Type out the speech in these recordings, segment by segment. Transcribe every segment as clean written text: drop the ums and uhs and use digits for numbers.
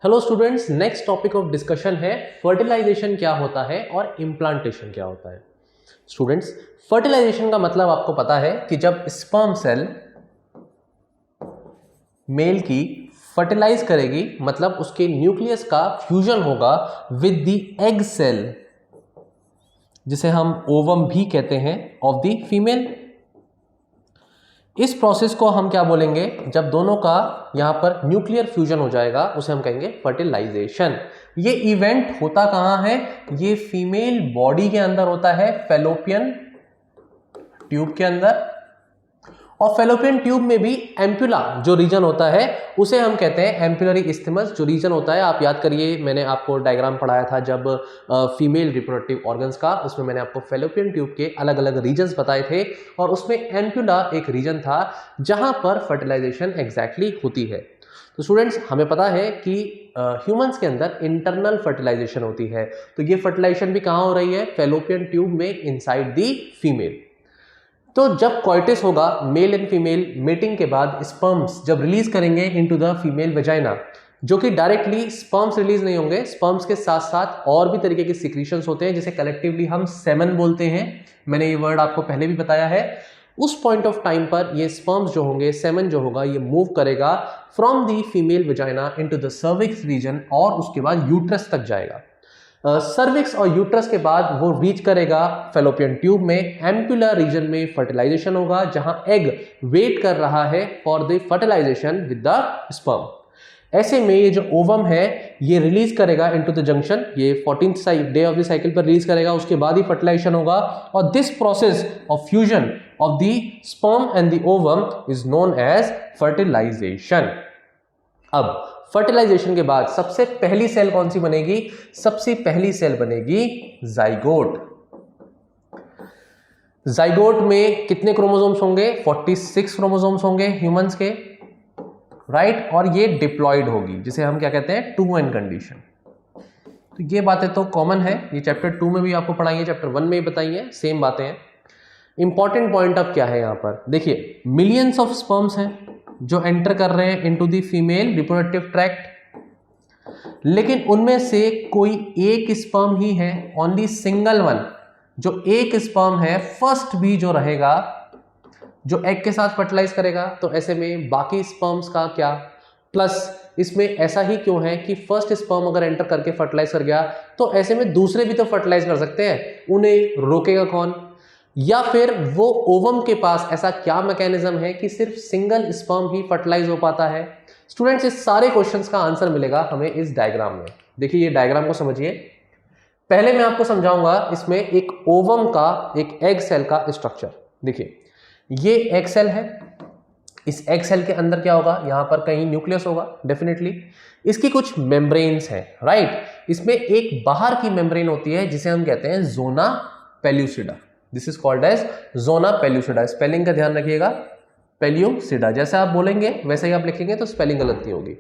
Hello students, next topic of discussion है fertilisation क्या होता है और इम्प्लांटेशन क्या होता है। स्टूडेंट्स, फर्टिलाइजेशन का मतलब आपको पता है कि जब स्पर्म सेल मेल की फर्टिलाइज करेगी, मतलब उसके न्यूक्लियस का फ्यूजन होगा विद द एग सेल, जिसे हम ओवम भी कहते हैं, ऑफ द फीमेल। इस प्रोसेस को हम क्या बोलेंगे? जब दोनों का यहां पर न्यूक्लियर फ्यूजन हो जाएगा उसे हम कहेंगे फर्टिलाइजेशन। ये इवेंट होता कहां है? ये फीमेल बॉडी के अंदर होता है, फेलोपियन ट्यूब के अंदर। और फेलोपियन ट्यूब में भी एम्पुला जो रीजन होता है उसे हम कहते हैं एम्पुलरी इस्थमस। जो रीजन होता है, आप याद करिए, मैंने आपको डायग्राम पढ़ाया था जब फीमेल रिप्रोडक्टिव ऑर्गन्स का, उसमें मैंने आपको फेलोपियन ट्यूब के अलग अलग रीजन्स बताए थे और उसमें एम्पुला एक रीजन था जहां पर फर्टिलाइजेशन एग्जैक्टली होती है। तो स्टूडेंट्स, हमें पता है कि ह्यूमंस के अंदर इंटरनल फर्टिलाइजेशन होती है, तो ये फर्टिलाइजेशन भी कहां हो रही है? फेलोपियन ट्यूब में, इनसाइड दी फीमेल। तो जब कॉइटिस होगा, मेल एंड फीमेल मेटिंग के बाद स्पर्म्स जब रिलीज करेंगे इनटू द फीमेल वेजाइना, जो कि डायरेक्टली स्पर्म्स रिलीज नहीं होंगे, स्पर्म्स के साथ साथ और भी तरीके के सिक्रीशंस होते हैं जिसे कलेक्टिवली हम सेमन बोलते हैं। मैंने ये वर्ड आपको पहले भी बताया है। उस पॉइंट ऑफ टाइम पर ये स्पर्म्स जो होंगे, सेमन जो होगा, ये मूव करेगा from the female vagina into the cervix region और उसके बाद यूट्रस तक जाएगा। सर्विक्स और यूट्रस के बाद वो रीच करेगा फेलोपियन ट्यूब में, एम्पुलर रीजन में फर्टिलाइजेशन होगा जहां एग वेट कर रहा है for the fertilisation with the sperm. ऐसे में ये जो ओवम है ये रिलीज करेगा इनटू द जंक्शन, ये 14th day of the cycle पर रिलीज करेगा, उसके बाद ही फर्टिलाइजेशन होगा। और this process of fusion of the sperm and the ovum is known as fertilisation. अब फर्टिलाइजेशन के बाद सबसे पहली सेल कौन सी बनेगी? सबसे पहली सेल बनेगी जाइगोट। जाइगोट में कितने क्रोमोसोम्स होंगे? 46 क्रोमोसोम्स होंगे ह्यूमंस के, राइट। और ये डिप्लॉयड होगी, जिसे हम क्या कहते हैं? 2n condition. तो ये बातें तो कॉमन है, ये चैप्टर 2 में भी आपको पढ़ाई है, चैप्टर 1 में भी बताई है, सेम बातें हैं। इंपॉर्टेंट पॉइंट अब क्या है यहां पर? देखिए, मिलियंस ऑफ स्पर्म्स हैं जो एंटर कर रहे हैं into the female reproductive tract, लेकिन उनमें से कोई एक स्पर्म ही है, ओनली सिंगल वन, जो एक स्पर्म है, फर्स्ट भी जो रहेगा, जो एग के साथ फर्टिलाइज करेगा। तो ऐसे में बाकी स्पर्म्स का क्या? प्लस इसमें ऐसा ही क्यों है कि फर्स्ट स्पर्म अगर एंटर करके फर्टिलाइज कर गया तो ऐसे में दूसरे भी तो फर्टिलाइज कर सकते हैं, उन्हें रोकेगा कौन? या फिर वो ओवम के पास ऐसा क्या मैकेनिज्म है कि सिर्फ सिंगल स्पर्म ही फर्टिलाइज हो पाता है? स्टूडेंट्स, इस सारे क्वेश्चंस का आंसर मिलेगा हमें इस डायग्राम में। देखिए, ये डायग्राम को समझिए। पहले मैं आपको समझाऊंगा इसमें एक ओवम का, एक एग सेल का स्ट्रक्चर। देखिए, ये एग सेल है। इस एग सेल के अंदर क्या होगा? यहां पर कहीं न्यूक्लियस होगा डेफिनेटली। इसकी कुछ मेम्ब्रेन्स हैं, राइट। इसमें एक बाहर की मेम्ब्रेन होती है जिसे हम कहते हैं zona pellucida. This is called as zona pellucida. Spelling का ध्यान रखिएगा, पेल्यूसिडा जैसे आप बोलेंगे वैसे ही आप लिखेंगे तो स्पेलिंग गलत नहीं होगी।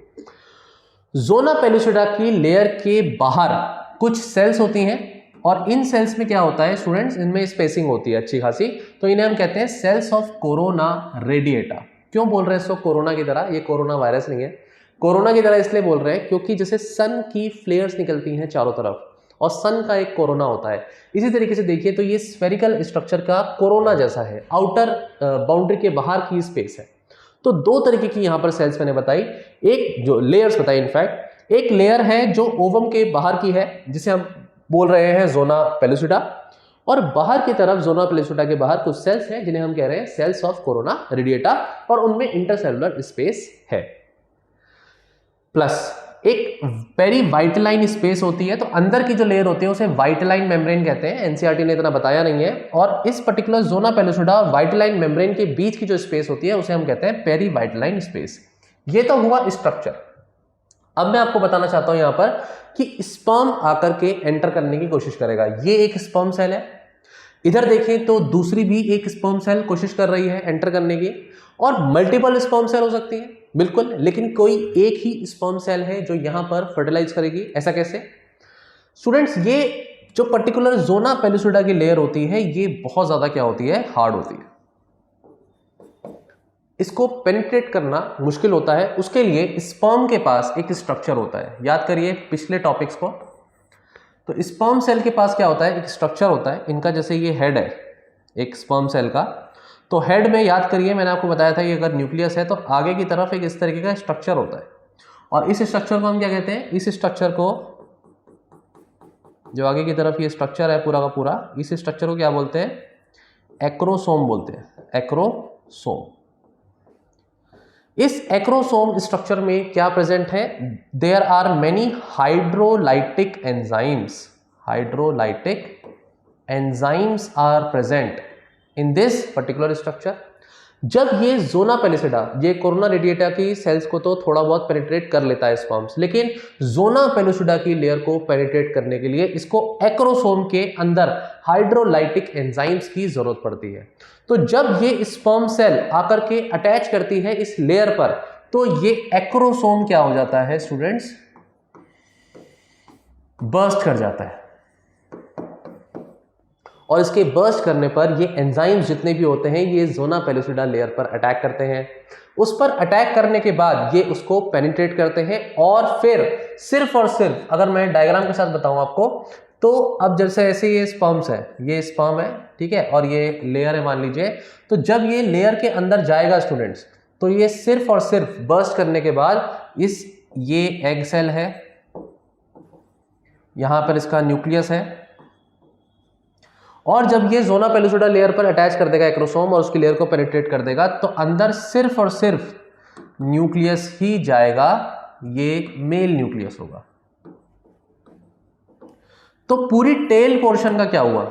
जोना पेल्यूसिडा की लेयर के बाहर कुछ सेल्स होती हैं और इन सेल्स में क्या होता है स्टूडेंट्स? इनमें स्पेसिंग होती है अच्छी खासी, तो इन्हें हम कहते हैं सेल्स ऑफ कोरोना रेडिएटा। क्यों बोल रहे हैं इसको कोरोना की तरह? ये कोरोना वायरस नहीं है, कोरोना की तरह इसलिए बोल रहे हैं क्योंकि जैसे सन की फ्लेयर्स निकलती हैं चारों तरफ और सन का एक कोरोना होता है, इसी तरीके से देखिए तो ये स्फेरिकल स्ट्रक्चर का कोरोना जैसा है, आउटर बाउंड्री के बाहर की स्पेस है। तो दो तरीके की यहां पर सेल्स मैंने बताई, एक जो लेयर्स बताई, इनफैक्ट एक लेयर है जो ओवम के बाहर की है जिसे हम बोल रहे हैं जोना पेल्यूसिडा, और बाहर की तरफ जोना पेल्यूसिडा के बाहर कुछ सेल्स हैं जिन्हें हम कह रहे हैं सेल्स ऑफ कोरोना रेडिएटा, और उनमें इंटरसेलुलर स्पेस है। प्लस एक पेरी वाइटलाइन स्पेस होती है, तो अंदर की जो लेयर होती है उसे वाइटलाइन मेम्ब्रेन कहते हैं। एनसीईआरटी ने इतना बताया नहीं है। और इस पर्टिकुलर जोना पेल्यूसिडा और वाइटलाइन मेम्ब्रेन के बीच की जो स्पेस होती है उसे हम कहते हैं पेरी वाइटलाइन स्पेस। ये तो हुआ स्ट्रक्चर। अब मैं आपको बताना चाहता हूं यहां पर कि स्पर्म आकर के एंटर करने की कोशिश करेगा। ये एक स्पर्म सेल है, इधर देखें तो दूसरी भी एक स्पर्म सेल कोशिश कर रही है एंटर करने की, और मल्टीपल स्पर्म सेल हो सकती है बिल्कुल, लेकिन कोई एक ही स्पर्म सेल है जो यहां पर फर्टिलाइज करेगी। ऐसा कैसे? स्टूडेंट्स, ये जो पर्टिकुलर जोना पेल्यूसिडा की लेयर होती है ये बहुत ज्यादा क्या होती है? हार्ड होती है। इसको पेनिट्रेट करना मुश्किल होता है, उसके लिए स्पर्म के पास एक स्ट्रक्चर होता है। याद करिए पिछले टॉपिक्स को। तो स्पर्म सेल के पास क्या होता है, एक स्ट्रक्चर होता है इनका। जैसे ये हेड है एक स्पर्म सेल का, तो हेड में याद करिए मैंने आपको बताया था कि अगर न्यूक्लियस है तो आगे की तरफ एक इस तरीके का स्ट्रक्चर होता है, और इस स्ट्रक्चर को हम क्या कहते हैं, इस स्ट्रक्चर को, जो आगे की तरफ ये स्ट्रक्चर है पूरा का पूरा, इस स्ट्रक्चर को क्या बोलते हैं, एक्रोसोम बोलते हैं, एक्रोसोम। इस एक्रोसोम स्ट्रक्चर में क्या प्रेजेंट है, there are many hydrolytic enzymes, hydrolytic enzymes are present in this particular structure. जब ये ज़ोना पेलिसिडा, ये कोरोना रेडिएटा की सेल्स को तो थोड़ा बहुत पेनिट्रेट कर लेता है स्पर्म्स, लेकिन ज़ोना पेलिसिडा की लेयर को पेनिट्रेट करने के लिए इसको एक्रोसोम के अंदर हाइड्रोलाइटिक एंजाइम्स की जरूरत पड़ती है। तो जब ये स्पर्म सेल आकर के अटैच करती है इस लेयर पर, तो ये एक्रोसोम क्या हो जाता है स्टूडेंट्स, बर्स्ट कर जाता है। और इसके बर्स्ट करने पर ये एंजाइम्स जितने भी होते हैं ये ज़ोना पेलिसिडा लेयर पर अटैक करते हैं। उस पर अटैक करने के बाद ये उसको पेनिट्रेट करते हैं, और फिर सिर्फ और सिर्फ, अगर मैं डायग्राम के साथ बताऊं आपको, तो अब जैसे ऐसे ये स्पर्म्स है, ये स्पर्म है, ठीक है, और ये लेयर है मान लीजिए, तो जब ये लेयर के अंदर जाएगा स्टूडेंट्स, तो ये सिर्फ और सिर्फ बर्स्ट करने के बाद ये एग सेल है, यहां पर इसका न्यूक्लियस है, और जब ये ज़ोना पेलिसिडा लेयर पर अटैच कर देगा एक्रोसोम और उसकी लेयर को पेनिट्रेट कर देगा, तो अंदर सिर्फ और सिर्फ न्यूक्लियस ही जाएगा, ये मेल न्यूक्लियस होगा। तो पूरी टेल पोर्शन का क्या हुआ,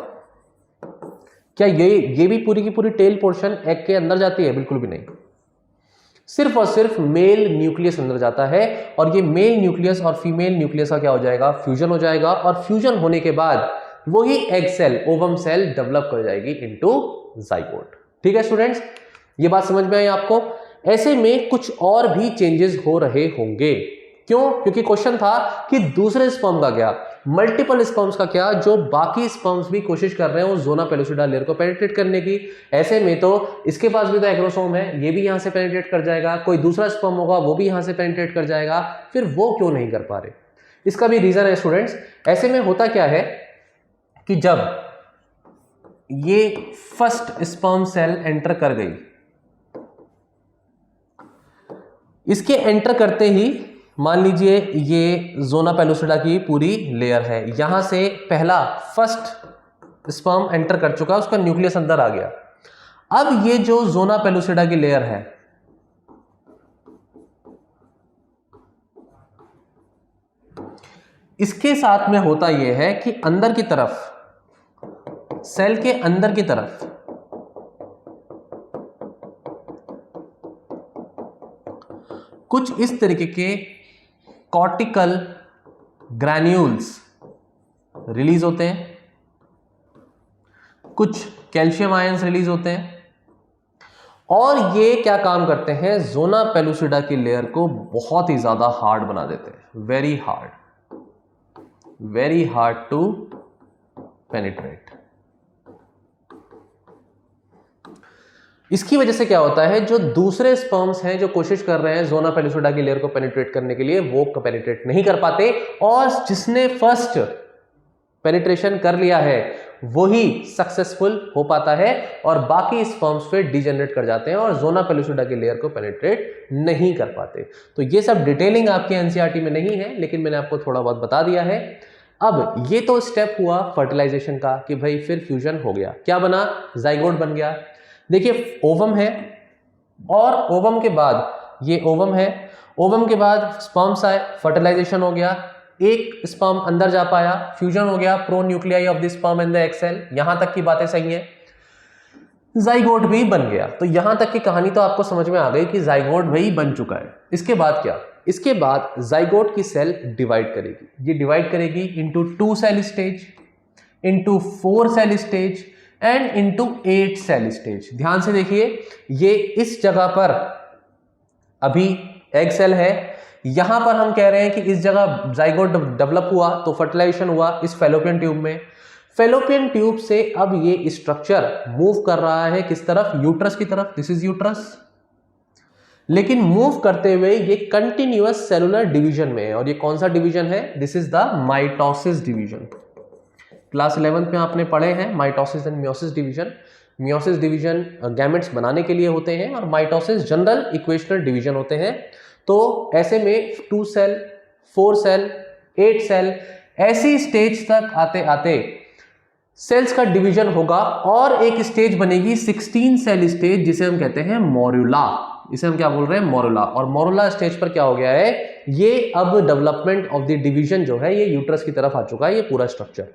क्या ये भी पूरी की पूरी टेल पोर्शन एग के अंदर जाती है, बिल्कुल भी नहीं, सिर्फ और सिर्फ मेल न्यूक्लियस अंदर जाता है, और ये मेल न्यूक्लियस और फीमेल न्यूक्लियस का क्या हो जाएगा, फ्यूजन हो जाएगा, और फ्यूजन होने के बाद वही egg cell, ovum cell develop कर जाएगी इनटू जाइगोट। ठीक है स्टूडेंट्स, ये बात समझ में आई आपको। ऐसे में कुछ और भी चेंजेस हो रहे होंगे, क्यों, क्योंकि क्वेश्चन था कि दूसरे स्पर्म का क्या, मल्टीपल स्पर्म्स का क्या, जो बाकी स्पर्म्स भी कोशिश कर रहे हैं वो ज़ोना पेलिसिडा लेयर को पेनिट्रेट करने की। ऐसे में तो इसके पास भी तो एक्रोसोम है, ये भी यहां से पेनिट्रेट कर जाएगा, कोई दूसरा स्पर्म होगा वो भी यहां से पेनिट्रेट कर जाएगा, फिर वो क्यों नहीं कर पा रहे। इसका भी रीजन है स्टूडेंट्स। ऐसे में होता क्या है कि जब ये फर्स्ट स्पर्म सेल एंटर कर गई, इसके एंटर करते ही मान लीजिए ये ज़ोना पेलिसिडा की पूरी लेयर है, यहां से पहला फर्स्ट स्पर्म एंटर कर चुका, उसका न्यूक्लियस अंदर आ गया। अब ये जो ज़ोना पेलिसिडा की लेयर है, इसके साथ में होता यह है कि अंदर की तरफ, सेल के अंदर की तरफ कुछ इस तरीके के कॉर्टिकल ग्रैन्यूल्स रिलीज होते हैं, कुछ कैल्शियम आयंस रिलीज होते हैं, और ये क्या काम करते हैं, ज़ोना पेलिसिडा की लेयर को बहुत ही ज्यादा हार्ड बना देते हैं, वेरी हार्ड टू पेनिट्रेट। इसकी वजह से क्या होता है, जो दूसरे स्पर्म्स हैं जो कोशिश कर रहे हैं ज़ोना पेलिसिडा की लेयर को पेनिट्रेट करने के लिए, वो पेनिट्रेट नहीं कर पाते, और जिसने फर्स्ट पेनिट्रेशन कर लिया है वही सक्सेसफुल हो पाता है, और बाकी स्पर्म्स फिर डिजेनरेट कर जाते हैं और ज़ोना पेलिसिडा की लेयर को पेनिट्रेट नहीं कर पाते। तो ये सब डिटेलिंग आपके एनसीईआरटी में नहीं है, लेकिन मैंने आपको थोड़ा बहुत बता दिया है। अब ये तो स्टेप हुआ फर्टिलाइजेशन का कि भाई फिर फ्यूजन हो गया, क्या बना, जाइगोट बन गया। देखिए ओवम है, और ओवम के बाद ये ओवम है, ओवम के बाद स्पर्म्स आए, फर्टिलाइजेशन हो गया, एक स्पर्म अंदर जा पाया, फ्यूजन हो गया, pronuclei of the sperm and the egg cell, यहां तक की बातें सही हैं, जाइगोट भी बन गया। तो यहां तक की कहानी तो आपको समझ में आ गई कि जाइगोट भी बन चुका है। इसके बाद क्या, इसके बाद जाइगोट की सेल डिवाइड करेगी, ये डिवाइड करेगी into 2 cell stage, into 4 cell stage and into 8 cell stage. ध्यान से देखिए, ये इस जगह पर अभी एग सेल है, यहां पर हम कह रहे हैं कि इस जगह जाइगोट डेवलप हुआ, तो फर्टिलाइजेशन हुआ इस फैलोपियन ट्यूब में। फैलोपियन ट्यूब से अब ये स्ट्रक्चर मूव कर रहा है किस तरफ, यूट्रस की तरफ, दिस इज यूट्रस, लेकिन मूव करते हुए ये कंटिन्यूअस सेलुलर डिवीजन में है। और ये कौन सा डिवीजन है? This is the mitosis division. Class 11th में आपने पढ़े हैं mitosis and meiosis division. Meiosis division gametes बनाने के लिए होते हैं और माइटोसिस जनरल इक्वेशनल डिवीजन होते हैं। तो ऐसे में 2 सेल, 4 सेल, 8 सेल, ऐसी स्टेज तक आते आते सेल्स का डिवीजन होगा और एक स्टेज बनेगी 16 सेल स्टेज, जिसे हम कहते हैं मोरुला। इसे हम क्या बोल रहे हैं? मोरुला। और मोरुला स्टेज पर क्या हो गया है? ये अब डेवलपमेंट ऑफ द डिवीजन जो है ये यूट्रस की तरफ आ चुका है, ये पूरा स्ट्रक्चर।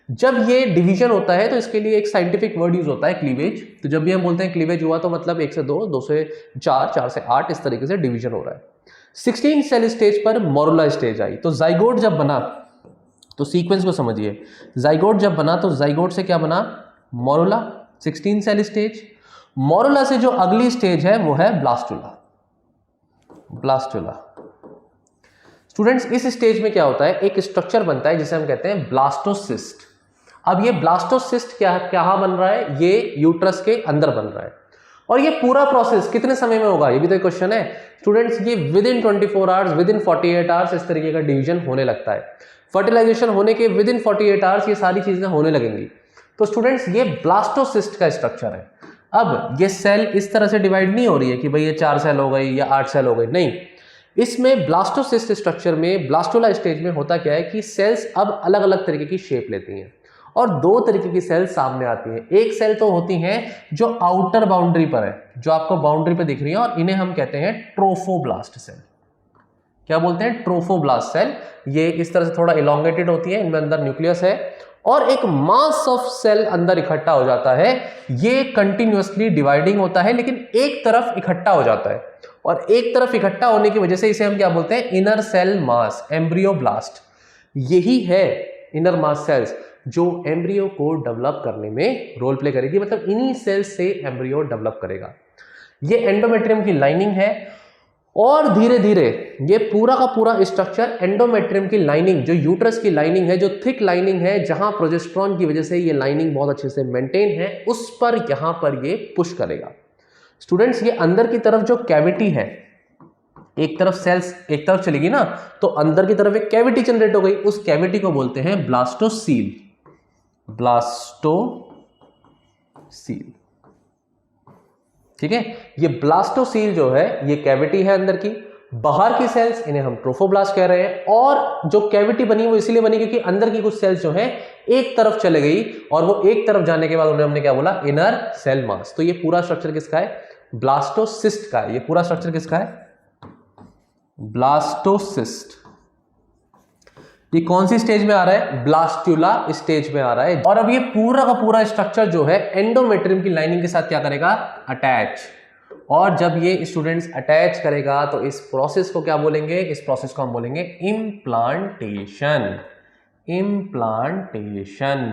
जब ये डिवीजन होता है तो इसके लिए एक साइंटिफिक वर्ड यूज होता है, क्लीवेज। तो जब भी हम बोलते हैं क्लीवेज हुआ तो मतलब 1 से 2, 2 से 4, 4 से 8, इस तरीके से डिवीजन हो रहा है। 16 सेल स्टेज पर मोरुला स्टेज आई। तो जाइगोट जब बना, तो सीक्वेंस को समझिए, जाइगोट जब बना तो जाइगोट से क्या बना? Morula, 16 cell stage. मोरुला से जो अगली स्टेज है वो है ब्लास्टुला। ब्लास्टुला स्टूडेंट्स, इस स्टेज में क्या होता है? एक स्ट्रक्चर बनता है जिसे हम कहते हैं ब्लास्टोसिस्ट। अब ये ब्लास्टोसिस्ट क्या बन रहा है? ये यूट्रस के अंदर बन रहा है। और ये पूरा प्रोसेस कितने समय में होगा? ये भी तो क्वेश्चन है स्टूडेंट्स। ये with in 24 hours, with in 48 hours इस तरीके का डिवीजन होने लगता है। फर्टिलाइजेशन होने के विद इन 48 आवर्स ये सारी चीजें होने लगेंगी। तो स्टूडेंट्स ये ब्लास्टोसिस्ट का स्ट्रक्चर है। अब ये सेल इस तरह से डिवाइड नहीं हो रही है कि भाई ये 4 सेल हो गई या 8 सेल हो गई, नहीं। इसमें ब्लास्टोसिस्ट स्ट्रक्चर में, ब्लास्टुला स्टेज में होता क्या है कि सेल्स अब अलग अलग तरीके की शेप लेती हैं और 2 तरीके की सेल्स सामने आती हैं। एक सेल तो होती हैं जो आउटर बाउंड्री पर है, जो आपको बाउंड्री पर दिख रही है, और इन्हें हम कहते हैं ट्रोफोब्लास्ट सेल। क्या बोलते हैं? Trophoblast cell. ये इस तरह से थोड़ा इलोंगेटेड होती है, इनमें अंदर न्यूक्लियस है और एक मास ऑफ सेल अंदर इकट्ठा हो जाता है। ये कंटिन्यूअसली डिवाइडिंग होता है लेकिन एक तरफ इकट्ठा हो जाता है, और एक तरफ इकट्ठा होने की वजह से इसे हम क्या बोलते हैं? Inner cell mass, embryoblast. यही है इनर मास सेल्स जो एम्ब्रियो को डेवलप करने में रोल प्ले करेगी, मतलब इन्हीं सेल्स से एम्ब्रियो डेवलप करेगा। ये एंडोमेट्रियम की लाइनिंग है और धीरे धीरे ये पूरा का पूरा स्ट्रक्चर एंडोमेट्रियम की लाइनिंग, जो यूट्रस की लाइनिंग है, जो थिक लाइनिंग है, जहां प्रोजेस्टेरोन की वजह से ये लाइनिंग बहुत अच्छे से मेंटेन है, उस पर यहां पर ये पुश करेगा। स्टूडेंट्स, ये अंदर की तरफ जो कैविटी है, एक तरफ सेल्स एक तरफ चलेगी ना, तो अंदर की तरफ एक कैविटी जनरेट हो गई, उस कैविटी को बोलते हैं ब्लास्टोसील। ब्लास्टोसील, ठीक है। ये ब्लास्टोसील जो है ये कैविटी है अंदर की। बाहर की सेल्स इन्हें हम ट्रोफोब्लास्ट कह रहे हैं, और जो कैविटी बनी वो इसलिए बनी क्योंकि अंदर की कुछ सेल्स जो है एक तरफ चले गई, और वो एक तरफ जाने के बाद उन्हें हमने क्या बोला? Inner cell mass. तो ये पूरा स्ट्रक्चर किसका है? ब्लास्टोसिस्ट का है। ये पूरा स्ट्रक्चर किसका है? ब्लास्टोसिस्ट। ये कौन सी स्टेज में आ रहा है? ब्लास्टुला स्टेज में आ रहा है। और अब ये पूरा का पूरा स्ट्रक्चर जो है एंडोमेट्रियम की लाइनिंग के साथ क्या करेगा? अटैच। और जब ये स्टूडेंट्स अटैच करेगा तो इस प्रोसेस को क्या बोलेंगे? इस प्रोसेस को हम बोलेंगे इम्प्लांटेशन। इम्प्लांटेशन।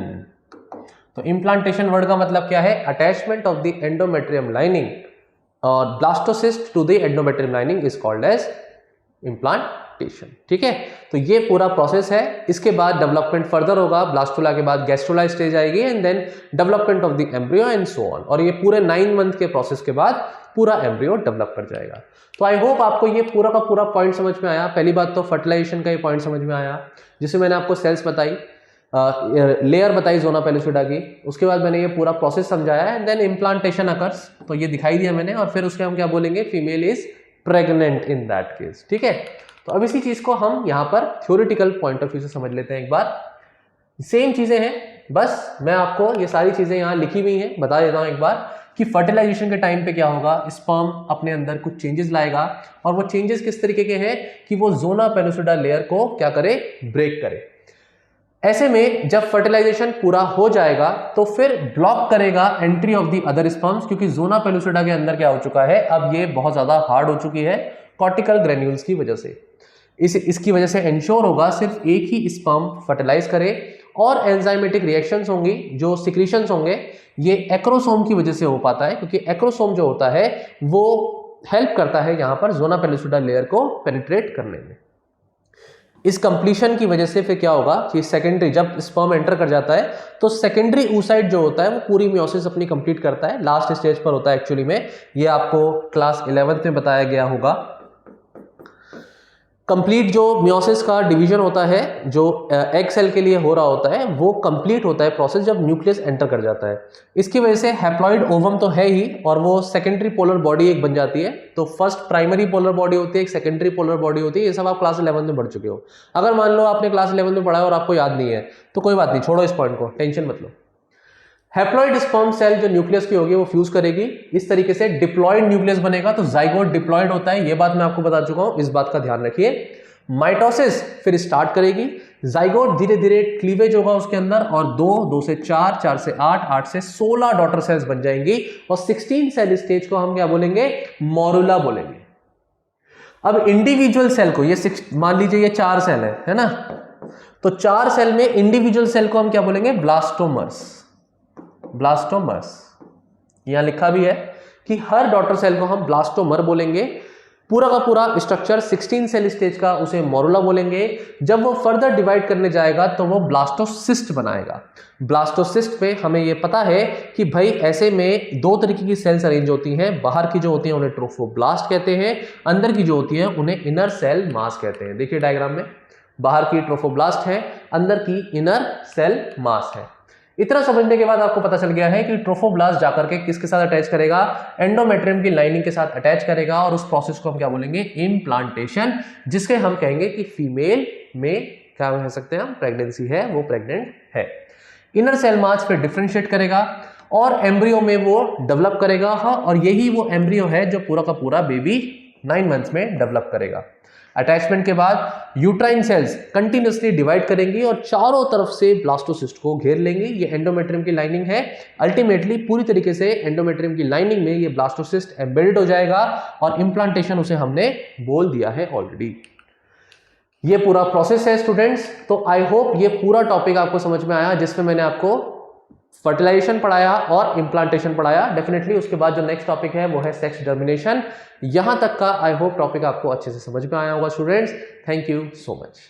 तो इम्प्लांटेशन वर्ड का मतलब क्या है? Attachment of the endometrium lining और blastocyst to the endometrium lining is called as implantation. ठीक है, तो ये पूरा प्रोसेस है। इसके बाद डेवलपमेंट फर्दर होगा। ब्लास्टुला के बाद गैस्ट्रोला स्टेज आएगी and then development of the embryo and so on. और ये पूरे 9 मंथ के प्रोसेस के बाद पूरा एम्ब्रियो डेवलप कर जाएगा। तो आई होप आपको ये पूरा का पूरा पॉइंट समझ में आया। पहली बात तो फर्टिलाइजेशन का ये पॉइंट समझ में आया, जिसमें मैंने आपको सेल्स बताई, लेयर बताई जोना पेलुसिडा की, उसके बाद मैंने ये पूरा प्रोसेस समझाया एंड देन इम्प्लांटेशन अकर्स, तो ये दिखाई दिया मैंने। और फिर उसके हम क्या बोलेंगे? Female is pregnant in that case. ठीक है, तो अब इसी चीज को हम यहाँ पर थ्योरेटिकल पॉइंट ऑफ व्यू से समझ लेते हैं एक बार। सेम चीजें हैं, बस मैं आपको ये सारी चीजें यहाँ लिखी हुई हैं बता देता हूँ एक बार कि फर्टिलाइजेशन के टाइम पे क्या होगा, स्पर्म अपने अंदर कुछ चेंजेस लाएगा, और वो चेंजेस किस तरीके के हैं कि वो जोना पेलुसिडा लेयर को क्या करे? ब्रेक करे। ऐसे में जब फर्टिलाइजेशन पूरा हो जाएगा तो फिर ब्लॉक करेगा entry of the other sperms, क्योंकि जोना पेलुसिडा के अंदर क्या हो चुका है, अब ये बहुत ज्यादा हार्ड हो चुकी है कॉर्टिकल ग्रेन्यूल्स की वजह से। इसकी वजह से इंश्योर होगा सिर्फ एक ही स्पर्म फर्टिलाइज करे, और एंजाइमेटिक रिएक्शंस होंगी, जो सिक्रीशंस होंगे, ये एक्रोसोम की वजह से हो पाता है, क्योंकि एक्रोसोम जो होता है वो हेल्प करता है यहाँ पर जोना पेलुसिडा लेयर को पेनिट्रेट करने में। इस कंप्लीशन की वजह से फिर क्या होगा कि सेकेंडरी जब स्पर्म एंटर कर जाता है तो सेकेंडरी oocyte जो होता है वो पूरी मियोसिस अपनी कंप्लीट करता है, लास्ट स्टेज पर होता है एक्चुअली में। ये आपको क्लास 11th में बताया गया होगा। कंप्लीट जो मियोसिस का डिवीजन होता है जो एग सेल के लिए हो रहा होता है वो कंप्लीट होता है प्रोसेस जब न्यूक्लियस एंटर कर जाता है। इसकी वजह से हैप्लॉइड ओवम तो है ही और वो सेकेंडरी पोलर बॉडी एक बन जाती है। तो फर्स्ट प्राइमरी पोलर बॉडी होती है, एक सेकेंडरी पोलर बॉडी होती है। ये सब आप क्लास 11 में पढ़ चुके हो। अगर मान लो आपने क्लास 11 में पढ़ा है और आपको याद नहीं है तो कोई बात नहीं, छोड़ो इस पॉइंट को, टेंशन मत लो। हैप्लॉइड स्पर्म सेल जो न्यूक्लियस की होगी वो फ्यूज करेगी, इस तरीके से डिप्लॉइड न्यूक्लियस बनेगा। तो जाइगोट डिप्लॉइड होता है, ये बात मैं आपको बता चुका हूं, इस बात का ध्यान रखिए। माइटोसिस फिर स्टार्ट करेगी, जाइगोट धीरे धीरे क्लीवेज होगा उसके अंदर और 2 से 4, 4 से 8, 8 से 16 डॉटर सेल्स बन जाएंगी और 16 सेल स्टेज को हम क्या बोलेंगे, मोरुला बोलेंगे। अब इंडिविजुअल सेल को ये मान लीजिए ये 4 सेल है ना, तो 4 सेल में इंडिविजुअल सेल को हम क्या बोलेंगे, ब्लास्टोमर्स। ब्लास्टोमर्स यहां लिखा भी है कि हर डॉटर सेल को हम ब्लास्टोमर बोलेंगे। पूरा का पूरा स्ट्रक्चर 16 सेल स्टेज का उसे मोरुला बोलेंगे। जब वो फर्दर डिवाइड करने जाएगा तो वो ब्लास्टोसिस्ट बनाएगा। ब्लास्टोसिस्ट पे हमें ये पता है कि भाई ऐसे में 2 तरीके की सेल्स अरेंज होती हैं। बाहर की जो होती हैं उन्हें ट्रोफोब्लास्ट कहते हैं, अंदर की जो होती हैं उन्हें इनर सेल मास कहते हैं। देखिए डायग्राम में, बाहर की ट्रोफोब्लास्ट है, अंदर की इनर सेल मास है। इतना समझने के बाद आपको पता चल गया है कि ट्रोफोब्लास्ट जाकर के किसके साथ अटैच करेगा, एंडोमेट्रियम की लाइनिंग के साथ अटैच करेगा और उस प्रोसेस को हम क्या बोलेंगे, इम्प्लांटेशन, जिसके हम कहेंगे कि फीमेल में क्या कह सकते हैं हम, प्रेगनेंसी है, वो प्रेग्नेंट है। इनर सेल मास फिर डिफरेंशिएट करेगा और एम्ब्रियो में वो डेवलप करेगा। हाँ, और यही वो एम्ब्रियो है जो पूरा का पूरा बेबी 9 मंथ्स में डेवलप करेगा। अटैचमेंट के बाद यूट्राइन सेल्स कंटिन्यूसली डिवाइड करेंगी और चारों तरफ से ब्लास्टोसिस्ट को घेर लेंगी। ये एंडोमेट्रियम की लाइनिंग है। अल्टीमेटली पूरी तरीके से एंडोमेट्रियम की लाइनिंग में ये ब्लास्टोसिस्ट एम्बेडेड हो जाएगा और इम्प्लांटेशन उसे हमने बोल दिया है ऑलरेडी। ये पूरा प्रोसेस है स्टूडेंट्स। तो आई होप ये पूरा टॉपिक आपको समझ में आया, जिसमें मैंने आपको फर्टिलाइजेशन पढ़ाया और इम्प्लांटेशन पढ़ाया। डेफिनेटली उसके बाद जो नेक्स्ट टॉपिक है वो है सेक्स टर्मिनेशन। यहां तक का आई होप टॉपिक आपको अच्छे से समझ में आया होगा students. Thank you so much.